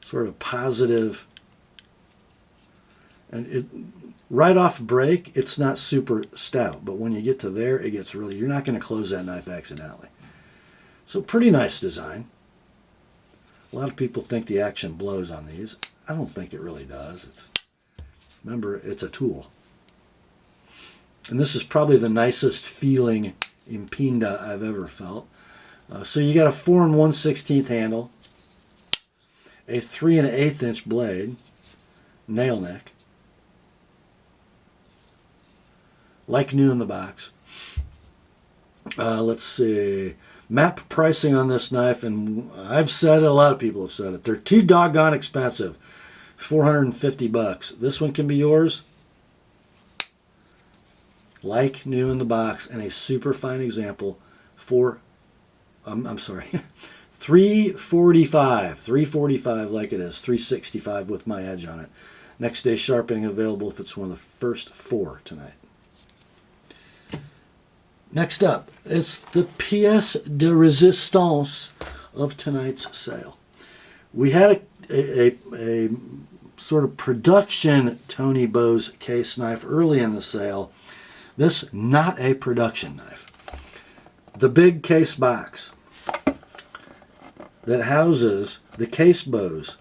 sort of positive, and it right off break, it's not super stout, but when you get to there, it gets really, you're not going to close that knife accidentally. So pretty nice design. A lot of people think the action blows on these. I don't think it really does. Remember, it's a tool. And this is probably the nicest feeling Impinda I've ever felt. So you got a 4 1/16 handle, a 3 1/8 inch blade, nail neck, like new in the box. Let's see. Map pricing on this knife, and I've said it, a lot of people have said it. They're too doggone expensive. $450. This one can be yours. Like new in the box, and a super fine example for, I'm sorry, $345. $345 like it is. $365 with my edge on it. Next day sharpening available if it's one of the first 4 tonight. Next up, it's the pièce de résistance of tonight's sale. We had a sort of production Tony Bose case knife early in the sale. This, not a production knife. The big case box that houses the Case Bose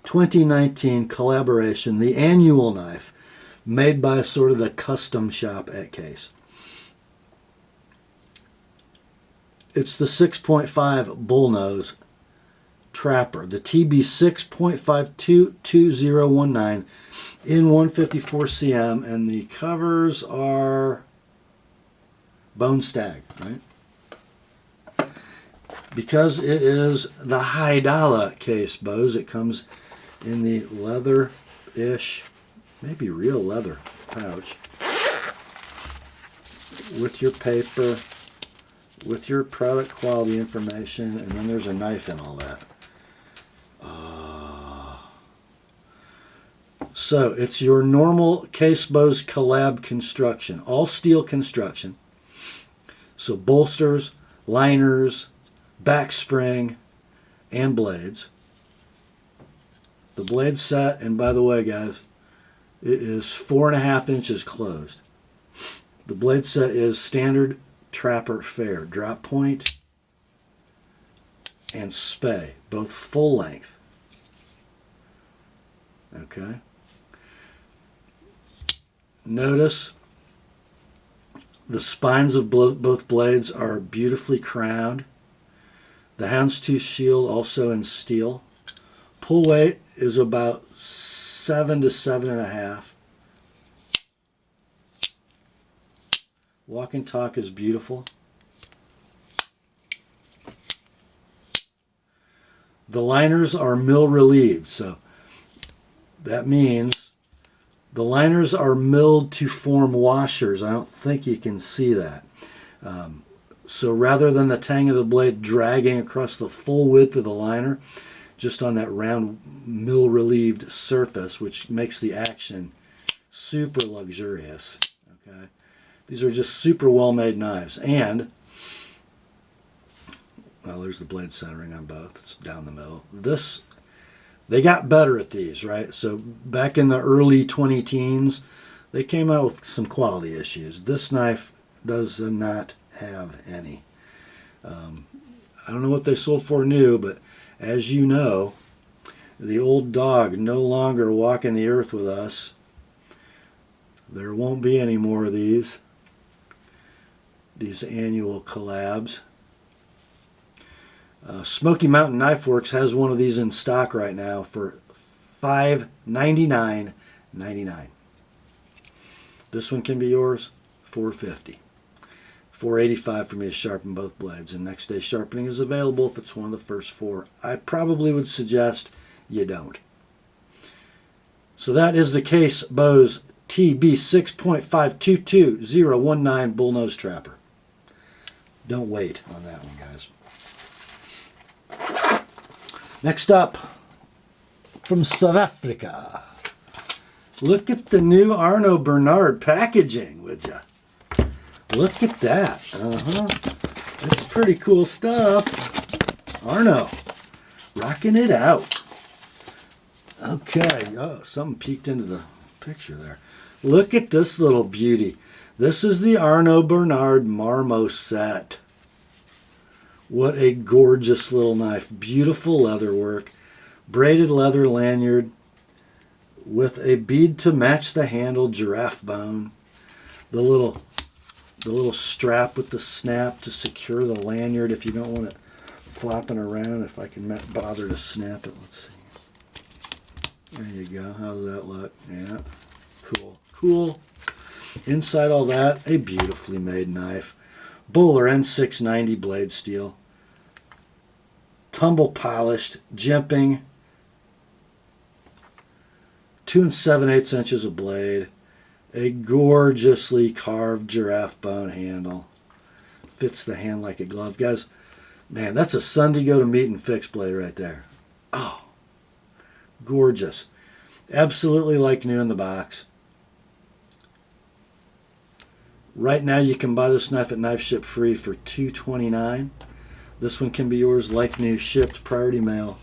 2019 collaboration, the annual knife, made by sort of the custom shop at Case. It's the 6.5 bullnose trapper, the TB 6.522019 in 154 cm, and the covers are bone stag, right? Because it is the high dollar Case Bose, it comes in the leather-ish, maybe real leather pouch with your paper, with your product quality information, and then there's a knife in all that. So it's your normal Case Bose collab construction, all steel construction. So bolsters, liners, back spring, and blades. The blade set, and by the way, guys, it is 4.5 inches closed. The blade set is standard trapper fair, drop point and spay, both full length. Okay. Notice the spines of both blades are beautifully crowned. The houndstooth shield also in steel. Pull weight is about 7 to 7.5. Walk and talk is beautiful. The liners are mill relieved, so that means the liners are milled to form washers. I don't think you can see that. So rather than the tang of the blade dragging across the full width of the liner, just on that round mill relieved surface, which makes the action super luxurious. Okay, these are just super well made knives. And well, there's the blade centering on both. It's down the middle. They got better at these, right? So back in the early 2010s, they came out with some quality issues. This knife does not have any. I don't know what they sold for new, but as you know, the old dog no longer walking the earth with us. There won't be any more of these annual collabs. Smoky Mountain Knife Works has one of these in stock right now for $599.99. This one can be yours, $450. $485 for me to sharpen both blades, and next day sharpening is available if it's one of the first 4. I probably would suggest you don't. So that is the Case Bose TB 6.522019 bullnose trapper. Don't wait on that one, guys. Next up, from South Africa. Look at the new Arno Bernard packaging, would ya? Look at that. That's pretty cool stuff. Arno, rocking it out. Okay. Oh, something peeked into the picture there. Look at this little beauty. This is the Arno Bernard Marmo set. What a gorgeous little knife. Beautiful leather work. Braided leather lanyard with a bead to match the handle, giraffe bone. The little strap with the snap to secure the lanyard if you don't want it flopping around. If I can bother to snap it. Let's see. There you go. How does that look? Yeah. Cool. Cool. Inside all that, a beautifully made knife. Bowler N690 blade steel. Tumble polished, jimping. 2 7/8 inches of blade. A gorgeously carved giraffe bone handle. Fits the hand like a glove. Guys, man, that's a Sunday go to meet and fix blade right there. Oh, gorgeous. Absolutely like new in the box. Right now you can buy this knife at Knife Ship Free for $229. This one can be yours like new, shipped, priority mail.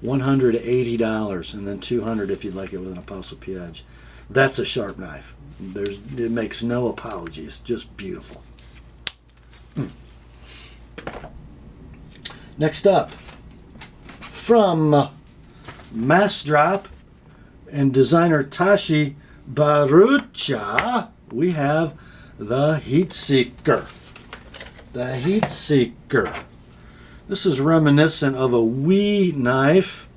$180, and then $200 if you'd like it with an ApostleP edge. That's a sharp knife. It makes no apologies. Just beautiful. Next up, from Mass Drop, And designer Tashi Barucha, we have the Heat Seeker. The Heat Seeker. This is reminiscent of a Wii knife,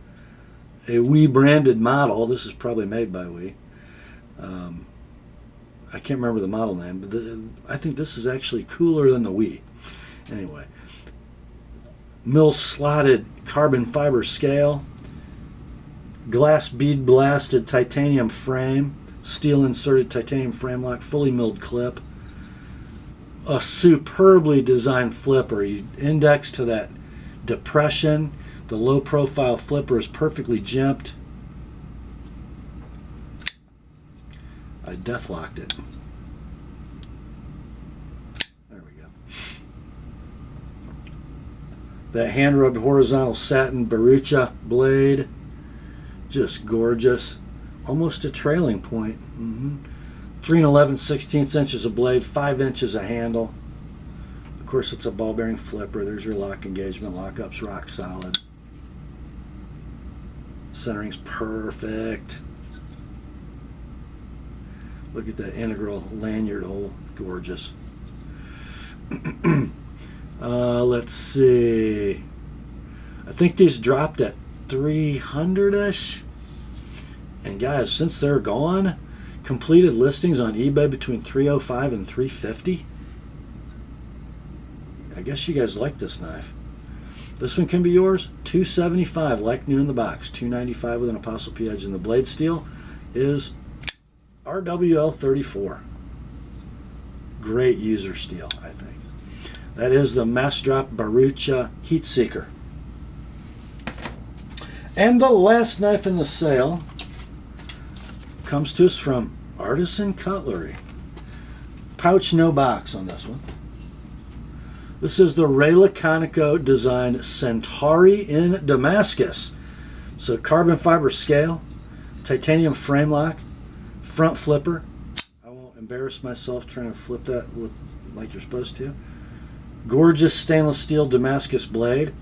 a Wii branded model. This is probably made by Wii. I can't remember the model name, but I think this is actually cooler than the Wii. Anyway, mill slotted carbon fiber scale, glass bead blasted titanium frame, steel inserted titanium frame lock, fully milled clip, a superbly designed flipper. You index to that depression. The low profile flipper is perfectly jimped. I death-locked it. There we go. That hand-rubbed horizontal satin Barucha blade. Just gorgeous. Almost a trailing point. 3 11/16 inches of blade, 5 inches of handle. Of course, it's a ball bearing flipper. There's your lock engagement. Lockup's rock solid. Centering's perfect. Look at that integral lanyard hole. Gorgeous. Let's see. I think these dropped at 300-ish. And guys, since they're gone, completed listings on eBay between $305 and $350. I guess you guys like this knife. This one can be yours. $275, like new in the box. $295 with an Apostle P edge, and the blade steel is RWL34. Great user steel, I think. That is the Mass Drop Barucha Heat Seeker. And the last knife in the sale comes to us from Artisan Cutlery. Pouch, no box on this one. This is the Ray Laconico designed Centauri in Damascus. So carbon fiber scale, titanium frame lock, front flipper. I won't embarrass myself trying to flip that with like you're supposed to. Gorgeous stainless steel Damascus blade.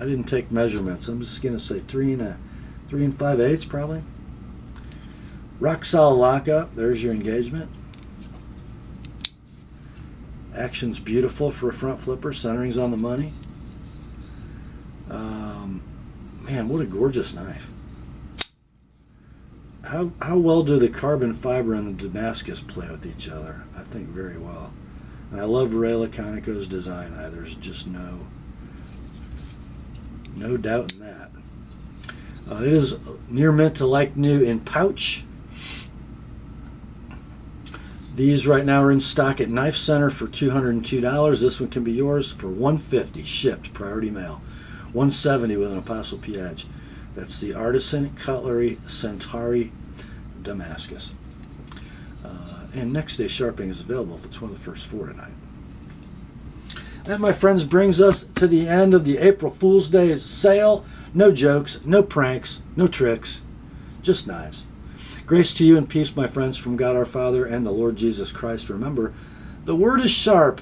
I didn't take measurements. I'm just going to say 3 5/8 probably. Rock solid lockup. There's your engagement. Action's beautiful for a front flipper. Centering's on the money. Man, what a gorgeous knife. How well do the carbon fiber and the Damascus play with each other? I think very well. And I love Ray Laconico's design. There's just no doubt in that. It is near mint to like new in pouch. These right now are in stock at Knife Center for $202. This one can be yours for $150 shipped, priority mail. $170 with an Apostle P edge. That's the Artisan Cutlery Centauri Damascus. And next day sharpening is available if it's one of the first 4 tonight. That, my friends, brings us to the end of the April Fool's Day sale. No jokes, no pranks, no tricks, just knives. Grace to you and peace, my friends, from God our Father and the Lord Jesus Christ. Remember, the word is sharp,